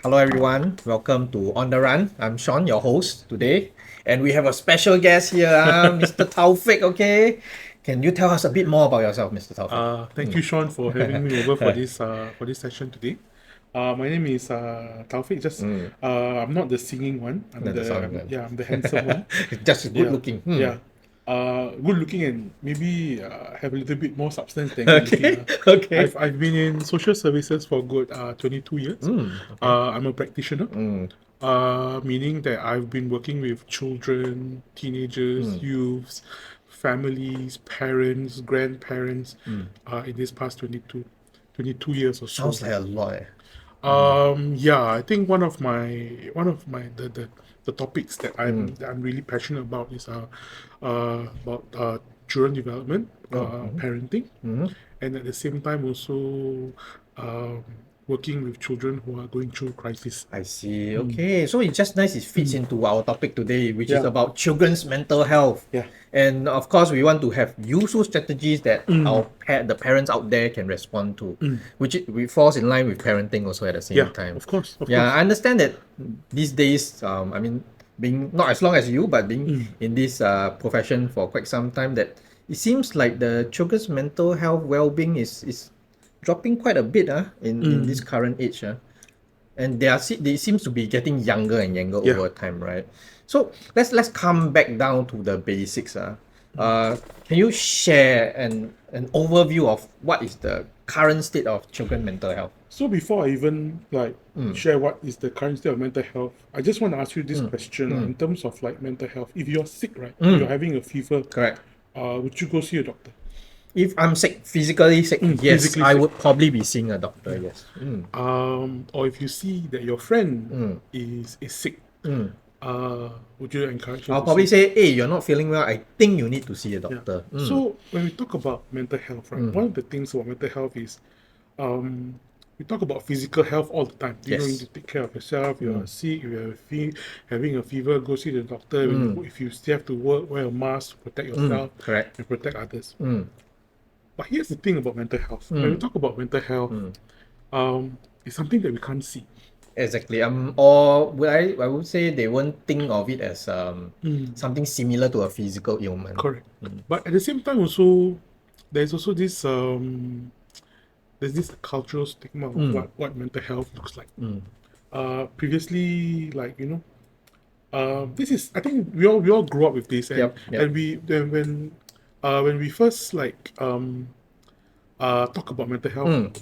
Hello, everyone. Welcome to On the Run. I'm Sean, your host today, and we have a special guest here, Mr. Taufik. Okay, can you tell us a bit more about yourself, Mr. Taufik? Thank you, Sean, for having me over for this session today. My name is Taufik. I'm not the singing one. No, the sound one. I'm the handsome one. Just good Yeah, looking. yeah. Good looking and maybe have a little bit more substance than good looking. Okay, okay. I've been in social services for good 22 years. Okay. I'm a practitioner. Meaning that I've been working with children, teenagers, youths, families, parents, grandparents in this past 22 years or so. Sounds like a lot. I think one of the topics that I'm really passionate about is about children development, parenting, and at the same time also um, working with children who are going through crisis. I see. Okay, so it's just nice. It fits into our topic today, which is Yeah. about children's mental health. Yeah. And of course, we want to have useful strategies that the parents out there can respond to, which falls in line with parenting also at the same Yeah, time. of course, of Yeah, course. I understand that these days, I mean, being not as long as you, but being in this profession for quite some time, that it seems like the children's mental health well-being is dropping quite a bit in this current age. And they seems to be getting younger and younger Yeah. over time, right? So let's come back down to the basics. Can you share an overview of what is the current state of children mental health? So before I even share what is the current state of mental health, I just want to ask you this question in terms of like mental health. If you're sick, right? If you're having a fever, Correct. would you go see a doctor? If I'm sick, physically sick, yes, physically I sick. would probably be seeing a doctor. Yes. Or if you see that your friend is sick, would you encourage him I'll to probably see? say, hey, you're not feeling well. I think you need to see a Yeah. doctor. So when we talk about mental health, right, one of the things about mental health is we talk about physical health all the time. You know, you Yes. need to take care of yourself. You're sick, having a fever, go see the doctor. If you still have to work, wear a mask to protect yourself Correct. and protect others. But here's the thing about mental health. When we talk about mental health, it's something that we can't see. Exactly. Or I would say they won't think of it as something similar to a physical ailment. Correct. But at the same time, also there's also this there's this cultural stigma of what mental health looks like. Previously, like this is, I think we all grew up with this, and Yep, yep. and when we first talk about mental health,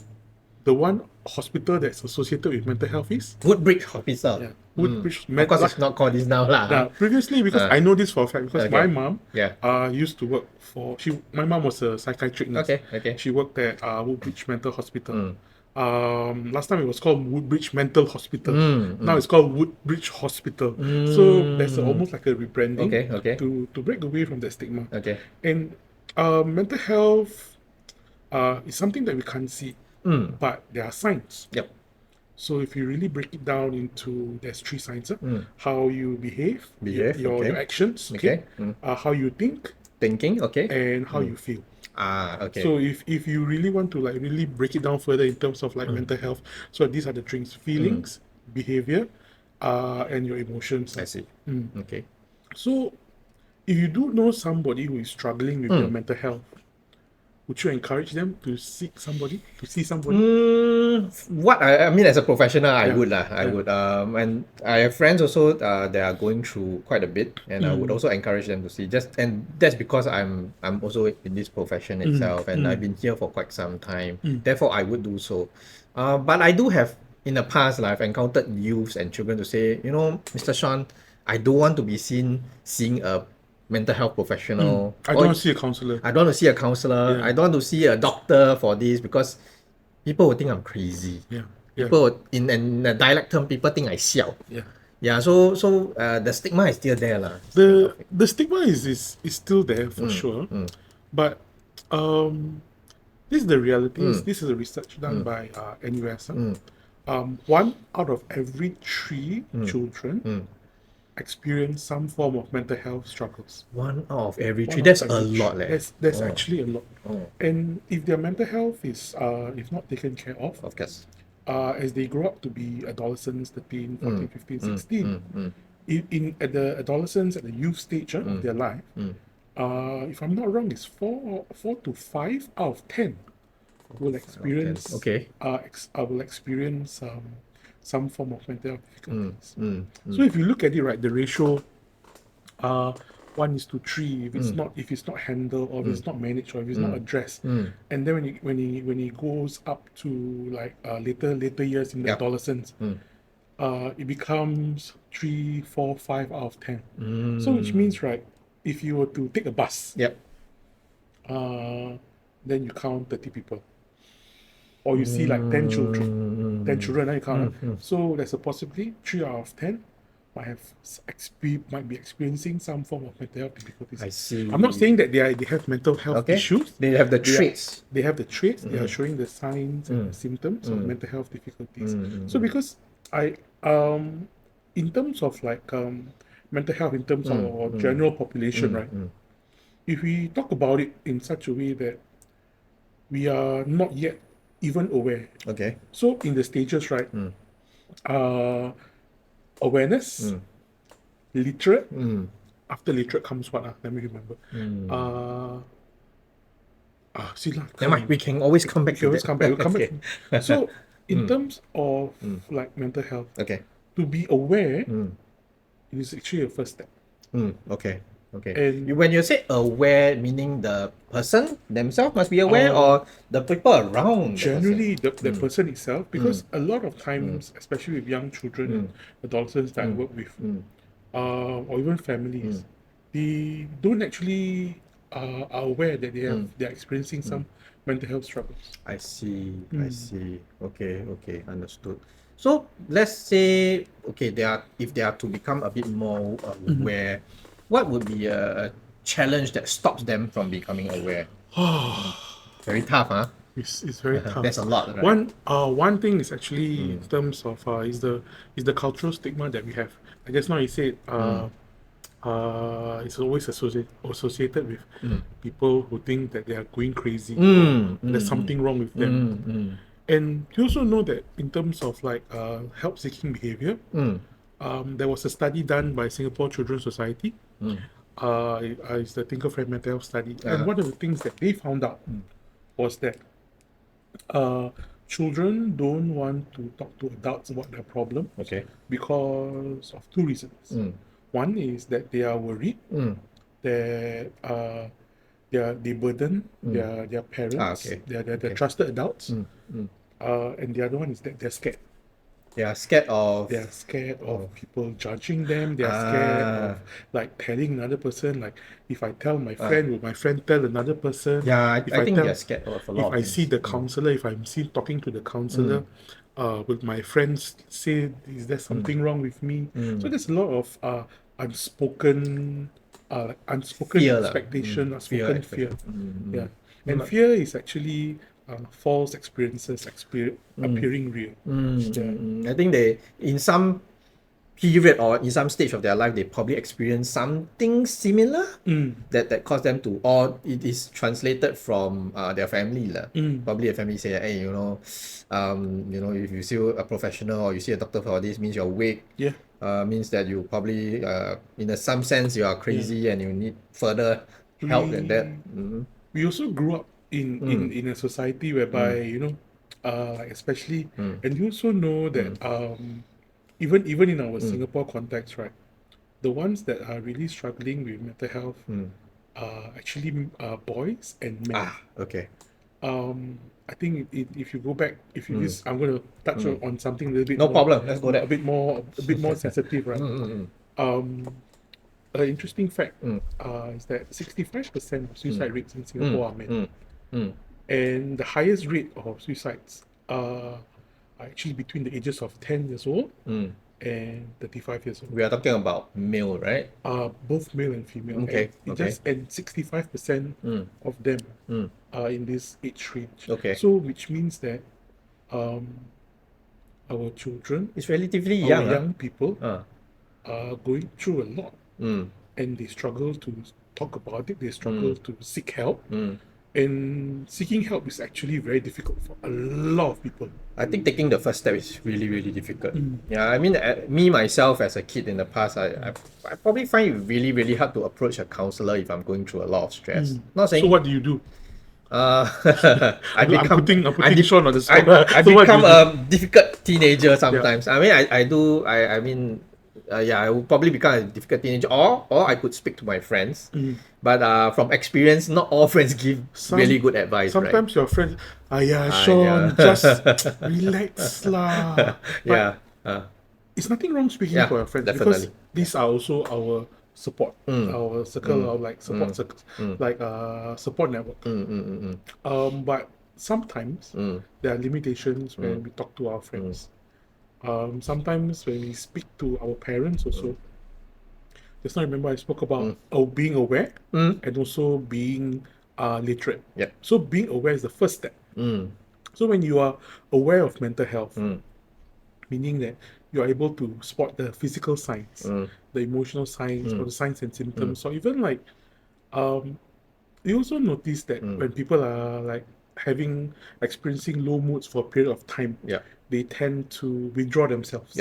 the one hospital that's associated with mental health is Woodbridge Hospital. Woodbridge Of course, it's not called this now lah. Now, previously, because I know this for a fact, because Okay. my mom Yeah. used to work for my mom was a psychiatric nurse. Okay. She worked at Woodbridge Mental Hospital. Last time it was called Woodbridge Mental Hospital. Now it's called Woodbridge Hospital. So there's almost like a rebranding Okay. to break away from that stigma. Okay. And mental health is something that we can't see, but there are signs. Yep. So if you really break it down into, there's three signs: how you behave, Behave, your okay. actions, Okay. how you think, Thinking. Okay. and how you feel. Okay. So if you really want to like really break it down further in terms of like mental health, so these are the things: feelings, behavior, and your emotions. I see. Okay. So if you do know somebody who is struggling with their mental health, would you encourage them to see somebody? What I mean, as a professional, I Yeah. would lah. I would and I have friends also that are going through quite a bit, and I would also encourage them to see. And that's because I'm also in this profession itself, and I've been here for quite some time. Therefore, I would do so. But I do have in the past, I've encountered youths and children to say, Mr. Sean, I don't want to be seeing a mental health professional. I don't want to see a counselor. I don't want to see a counselor. Yeah. I don't want to see a doctor for this because people will think I'm crazy. Yeah. People will, in a dialect term, people think I xiao. Yeah. Yeah, so the stigma is still there lah. The stigma is still there for sure, but this is the reality. This is a research done by NUS. One out of every three children experience some form of mental health struggles. One out of every One three. out That's of a every lot, three. That's actually a lot. Oh. And if their mental health is if not taken care of, Of course. as they grow up to be adolescents, 13, 14, 15, 16, in at the adolescence, at the youth stage of their life, if I'm not wrong, it's four to 5 out of 10 will experience Okay. will experience some form of mental health difficulties. So if you look at it, right, the ratio 1:3, if it's not handled, or if it's not managed, or if it's not addressed, and then when he goes up to like later years in the Yep. adolescence, it becomes 3, 4, 5 out of 10. So which means, right, if you were to take a bus, Yep. then you count 30 people, or you see like 10 children, 10 children, then you count. So there's a possibility 3 out of 10 might be experiencing some form of mental health difficulties. I see. I'm not saying that they have mental health Okay. issues. They have the They are- traits. They have the traits. They are showing the signs and the symptoms of mental health difficulties. So because in terms of like mental health, in terms of our general population, right? If we talk about it in such a way that we are not yet even aware. Okay. So in the stages, right? Awareness, literate. After literate comes what? Let me remember. See lah. Never mind, we can always come back We to always that. come back. We'll come Okay. back. So in terms of like mental health, Okay. to be aware, it is actually a first step. Okay. Okay. And- When you say aware, meaning the person themselves must be aware, or the people around? Generally, the person itself, because a lot of times, especially with young children and adolescents that I work with, or even families, they don't actually are aware that they're experiencing some mental health struggles. I see. I see. Okay. Okay. Understood. So let's say, okay, if they are to become a bit more aware, what would be a challenge that stops them from becoming aware? Very tough, huh? It's very tough. That's a lot, right? One thing is actually in terms of is the cultural stigma that we have. Like just now you said it's always associated with people who think that they are going crazy. There's something wrong with them. And you also know that in terms of like help-seeking behavior, there was a study done by Singapore Children's Society. It's the Think of Right Mental Health study. And one of the things that they found out was that children don't want to talk to adults about their problem Okay. because of two reasons. One is that they are worried that they burden their parents, okay. their trusted adults. And the other one is that they're scared. They are scared of. They're scared of people judging them. They're scared of like telling another person, like if I tell my friend, will my friend tell another person? Yeah, I If think tell- they're scared of a lot If of I things. see the counselor, if I'm seen talking to the counselor, will my friends say, is there something wrong with me? So there's a lot of unspoken Fear lah. expectation, unspoken fear. Yeah. And But- fear is actually false experiences appearing real. I think they, in some period or in some stage of their life, they probably experience something similar that caused them to, or it is translated from their family lah. Probably a family say, hey, if you see a professional or you see a doctor for this, means you're weak. Yeah. Means that you probably, in some sense, you are crazy and you need further help than that. We also grew up in a society whereby like especially and you also know that even in our Singapore context, right, the ones that are really struggling with mental health are actually boys and men. Okay. I think if you go back, if you just, I'm going to touch on something a little bit No more, problem. Let's go there. a bit more sensitive, right? An interesting fact is that 65% of suicide rates in Singapore are men. And the highest rate of suicides are actually between the ages of 10 years old and 35 years old. We are talking about male, right? Both male and female. Okay, And okay. and 65% of them are in this age range. Okay. So which means that our children, It's relatively our young. young people Ah. are going through a lot, and they struggle to talk about it. They struggle to seek help. And seeking help is actually very difficult for a lot of people. I think taking the first step is really, really difficult. Yeah, I mean, me myself as a kid in the past, I probably find it really, really hard to approach a counselor if I'm going through a lot of stress. Not saying So what do you do? I become I'm putting Sean on the spot. I So what do become you do? a difficult teenager sometimes. I mean, I mean, yeah, I would probably become a difficult teenager, or I could speak to my friends. But from experience, not all friends give really good advice, right? Sometimes your friends, Sean, yeah. just relax lah. But Yeah, it's nothing wrong speaking Yeah, for your friends definitely. because these are also our support, our circle of like support circles, like support network. But sometimes there are limitations when we talk to our friends. Sometimes when we speak to our parents also. Just now remember I spoke about being aware and also being literate. Yep. So being aware is the first step. So when you are aware of mental health, meaning that you are able to spot the physical signs, the emotional signs, or the signs and symptoms, or even like you also notice that when people are like experiencing low moods for a period of time, they tend to withdraw themselves.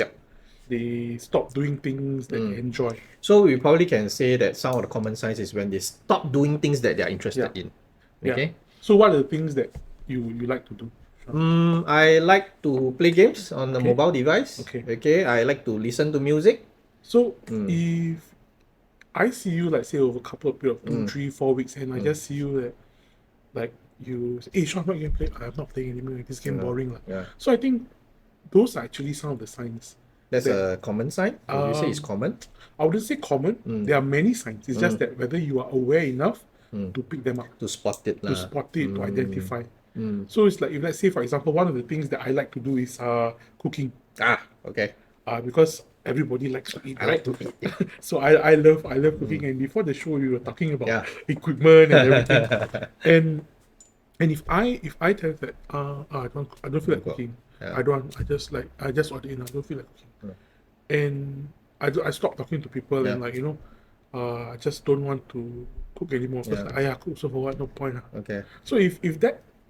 They stop doing things that they enjoy. So we probably can say that some of the common signs is when they stop doing things that they're interested in. Okay. So what are the things that you like to do? I like to play games on the mobile device. Okay. I like to listen to music. So if I see you, like say over a couple of period of 2, 3, 4 weeks, and I just see you that like you say, hey Sean, I'm not gonna play. I'm not playing anymore. This game boring. So I think those are actually some of the signs. That's a common sign. Would you say it's common? I wouldn't say common. There are many signs. It's just that whether you are aware enough to pick them up, to spot it, to identify. So it's like, if let's say for example, one of the things that I like to do is cooking. Okay. Because everybody likes to eat. I like to eat. So I love cooking. And before the show, we were talking about equipment and everything. And if I tell that I don't feel like cooking. I just order in. I don't feel like cooking. And I stop talking to people and like I just don't want to cook anymore. Because cook so for what? No point. Okay. So if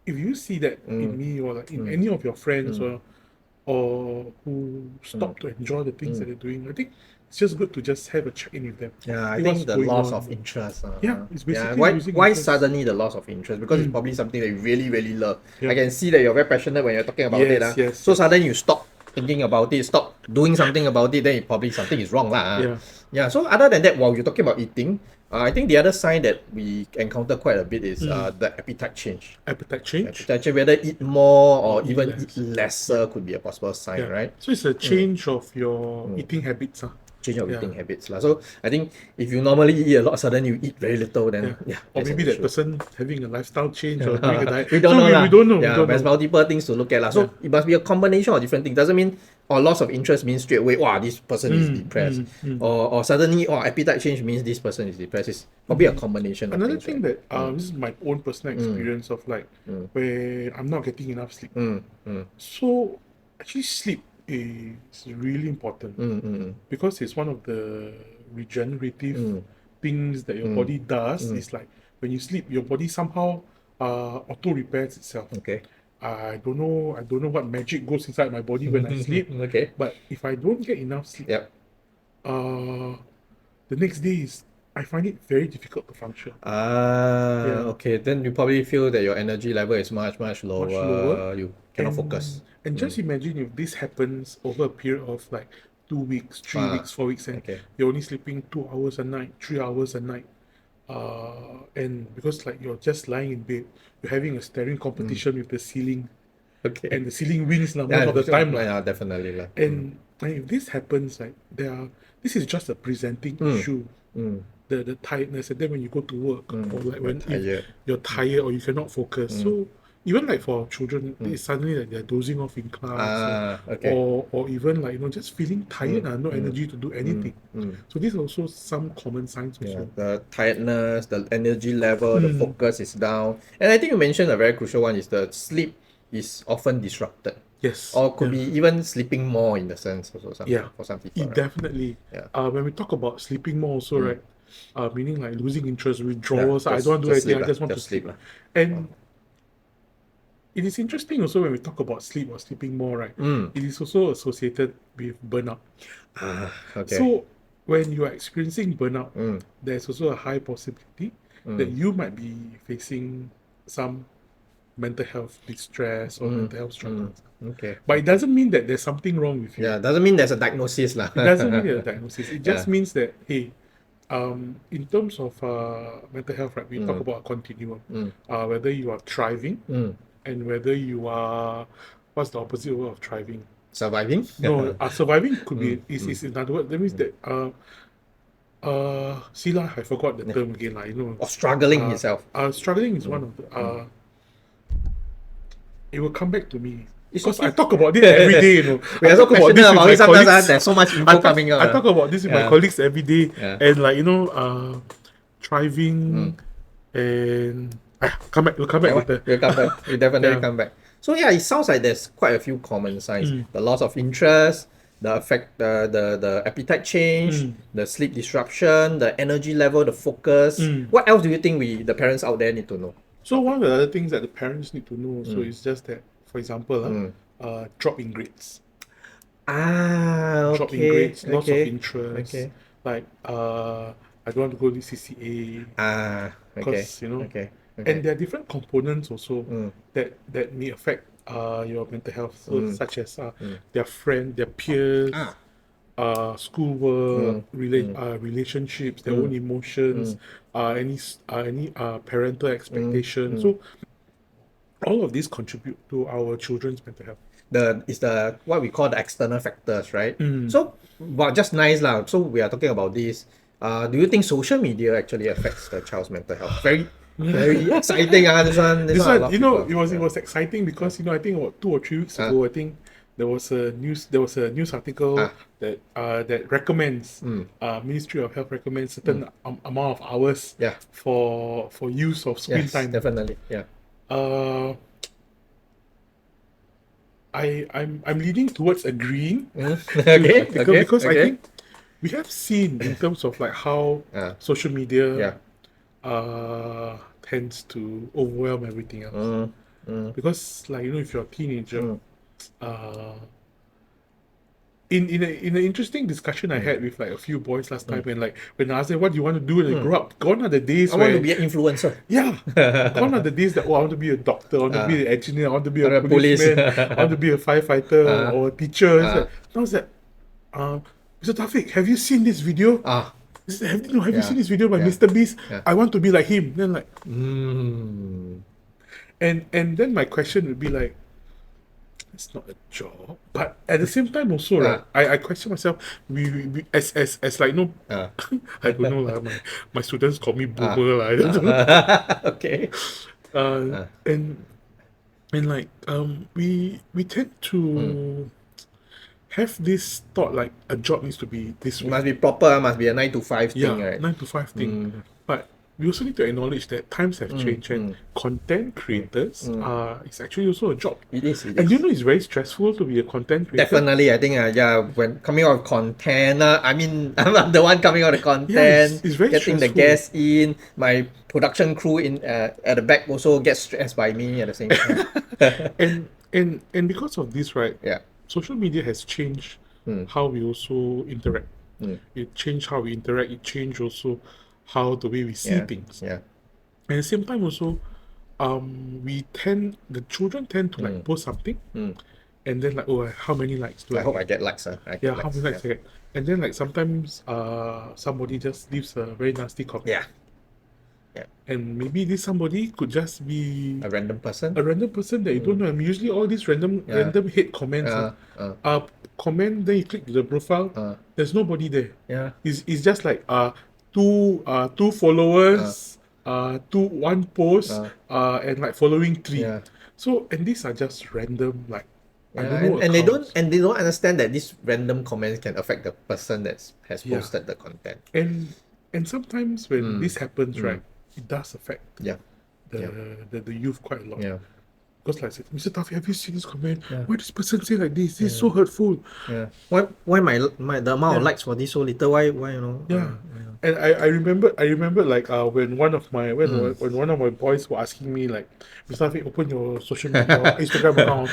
you see that in me or like in any of your friends or who stop to enjoy the things that they're doing, I think it's just good to just have a check-in with them. I think the loss of interest. It's basically why suddenly the loss of interest? Because it's probably something that you really, really love. I can see that you're very passionate when you're talking about it. Yes. So suddenly you stop thinking about it, stop doing something about it, then it probably something is wrong. So other than that, while you're talking about eating, I think the other sign that we encounter quite a bit is the appetite change. Appetite change? Appetite change, whether eat more or even eat lesser could be a possible sign, right? So it's a change of your eating habits. Change of eating habits. So I think if you normally eat a lot, suddenly you eat very little, then or maybe that person having a lifestyle change or doing a diet. We don't know. We don't know. There's multiple things to look at. So it must be a combination of different things. Doesn't mean loss of interest means straight away, wow, this person is depressed. Or suddenly, appetite change means this person is depressed. It's probably a combination of Another things, thing that this is my own personal experience of like where I'm not getting enough sleep. So actually sleep is really important because it's one of the regenerative things that your body does. It's like when you sleep, your body somehow auto repairs itself. Okay. I don't know what magic goes inside my body when I sleep. Okay. But if I don't get enough sleep, the next day I find it very difficult to function. Okay. Then you probably feel that your energy level is much lower. You cannot focus. And just imagine if this happens over a period of like 2 weeks, 3 weeks, 4 weeks, and you're only sleeping 2 hours a night, 3 hours a night. And because like you're just lying in bed, you're having a staring competition with the ceiling. Okay. And the ceiling wins most of the time. Definitely. And if this happens, like this is just a presenting issue. The tiredness, and then when you go to work or like when you're tired or you cannot focus. So even like for children, it's suddenly like they're dozing off in class, or even like just feeling tired and no energy to do anything. So these are also some common signs. Also. The tiredness, the energy level, the focus is down, and I think you mentioned a very crucial one is the sleep is often disrupted. Yes. Or could be even sleeping more in the sense also for some people. Definitely. When we talk about sleeping more also, right? meaning like losing interest, withdrawals. I don't want to do anything. sleep I just want to just sleep sleep. lah. And it is interesting also when we talk about sleep or sleeping more, right? It is also associated with burnout. Okay. So when you are experiencing burnout, there's also a high possibility that you might be facing some mental health distress or mental health struggles. Okay. But it doesn't mean that there's something wrong with you. Yeah, doesn't mean there's a diagnosis lah. It doesn't mean there's a diagnosis. It just Yeah. means that, hey, in terms of mental health, right, we talk about a continuum. Whether you are thriving and whether you are, what's the opposite word of thriving? Surviving? No, surviving could be is another word. That means that see lah, I forgot the term again, like, you know. Or struggling itself. Struggling is one of the it will come back to me. Because I talk about this every day, you know. We are so passionate about it sometimes. There's so much info coming out. I talk about this with my colleagues every day, and like, you know, thriving and come back. We'll come back later. We'll come back. We'll definitely come back. So yeah, it sounds like there's quite a few common signs: the loss of interest, the appetite change, the sleep disruption, the energy level, the focus. What else do you think the parents out there need to know? So one of the other things that the parents need to know also is just that, for example, drop in grades. Okay. Drop in grades, loss of interest. Like I don't want to go to CCA. Because you know, and there are different components also that may affect your mental health. So such as their friend, their peers, schoolwork, relationships, their own emotions, any parental expectations. So all of these contribute to our children's mental health. It's the what we call the external factors, right? So, well, just nice lah. So we are talking about this. Do you think social media actually affects the child's mental health? Very exciting. This one, you know, it was exciting because, you know, I think about 2 or 3 weeks ago, I think there was a news article that recommends Ministry of Health recommends certain amount of hours for use of screen time. Definitely, yeah. I'm leaning towards agreeing. Because I think we have seen in terms of like how social media tends to overwhelm everything else. Because, like, you know, if you're a teenager, in an interesting discussion I had with like a few boys last time, when I asked them, what do you want to do when you grow up? Gone are the days I want to be an influencer. Yeah. Gone are the days that, I want to be a doctor, I want to be an engineer, I want to be a policeman, I want to be a firefighter or a teacher. Now it's like, Mr. Taufik, have you seen this video? Have you seen this video by Mr. Beast? I want to be like him. Then like, and then my question would be like, it's not a job, but at the same time also, right, I question myself. We as like, no, I don't know lah. My students call me boomer lah. I don't know. Okay. And like we tend to have this thought like a job needs to be this way. Must be proper. Must be a 9 to 5 thing, right? 9 to 5 thing. But we also need to acknowledge that times have changed, and content creators it's actually also a job. It is. And you know, it's very stressful to be a content creator. Definitely, I think when coming out with content, I mean, I'm the one coming out with content, it's very getting stressful. the guests in, my production crew in at the back also gets stressed by me at the same time. and because of this, right? Social media has changed how we also interact. It changed how we interact. It changed also how the way we see things. At the same time also, the children tend to like post something, and then like, oh, how many likes do I hope get? I get likes. How many likes I get? And then like sometimes somebody just leaves a very nasty comment. And maybe this somebody could just be a random person that you don't know. And usually all these random hate comments comment, then you click to the profile, there's nobody there. It's just like two followers, one post, and like following 3. So, and these are just random, like, I don't know, and they don't understand that these random comments can affect the person that has posted the content. And sometimes when this happens, right, it does affect the youth quite a lot. Because like I said, Mr. Taufik, have you seen this comment? Why this person say like this? This is so hurtful. Yeah. Why my the amount of likes for this so little? Why you know? Yeah. And I remember like when one of my when one of my boys were asking me like, Mr. Taufik, open your social media your Instagram account.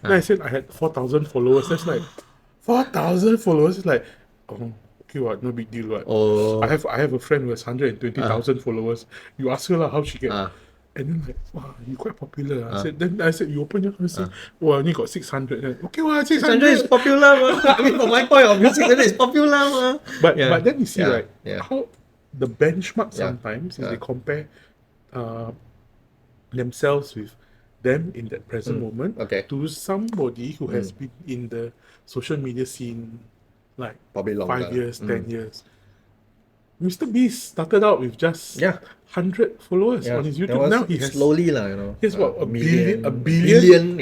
Then I said I had 4,000 followers. That's like 4,000 followers. It's like, oh, okay, what? No big deal, what? Oh. I have a friend who has 120,000 followers. You ask her how she get. And then like, wow, you quite popular. I said, you open your house. Well, I only got 600. Then, okay, well, 600 600 is popular. I mean, from my point of view, 600 is popular. But then you see, right, Yeah. how the benchmark sometimes is they compare themselves with them in that present moment to somebody who has been in the social media scene like probably longer. 5 years, 10 years. Mr. Beast started out with just 100 followers on his YouTube. Now he has slowly, you know. He has what, a billion,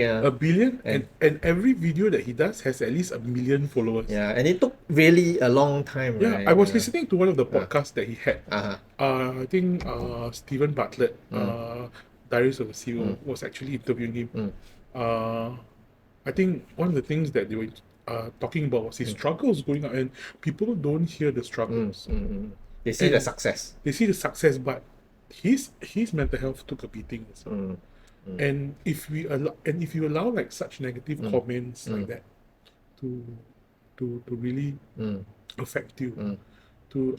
and every video that he does has at least 1 million followers. Yeah, and it took really a long time. Yeah, right? I was listening to one of the podcasts that he had. I think Stephen Bartlett, Darius of the Sea, was actually interviewing him. I think one of the things that they were talking about was his struggles going out, and people don't hear the struggles. They see the success. They see the success, but his mental health took a beating. And if you allow like such negative comments like that to really affect you.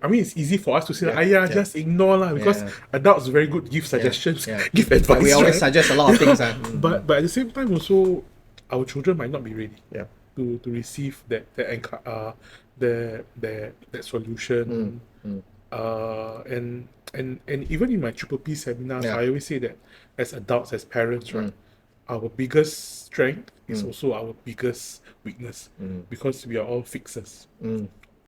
I mean, it's easy for us to say, just ignore lah, because adults very good give suggestions, give advice. But we always suggest a lot of things. But at the same time, also our children might not be ready to receive that solution. And even in my Triple P seminars, I always say that as adults, as parents, right, our biggest strength is also our biggest weakness, because we are all fixers.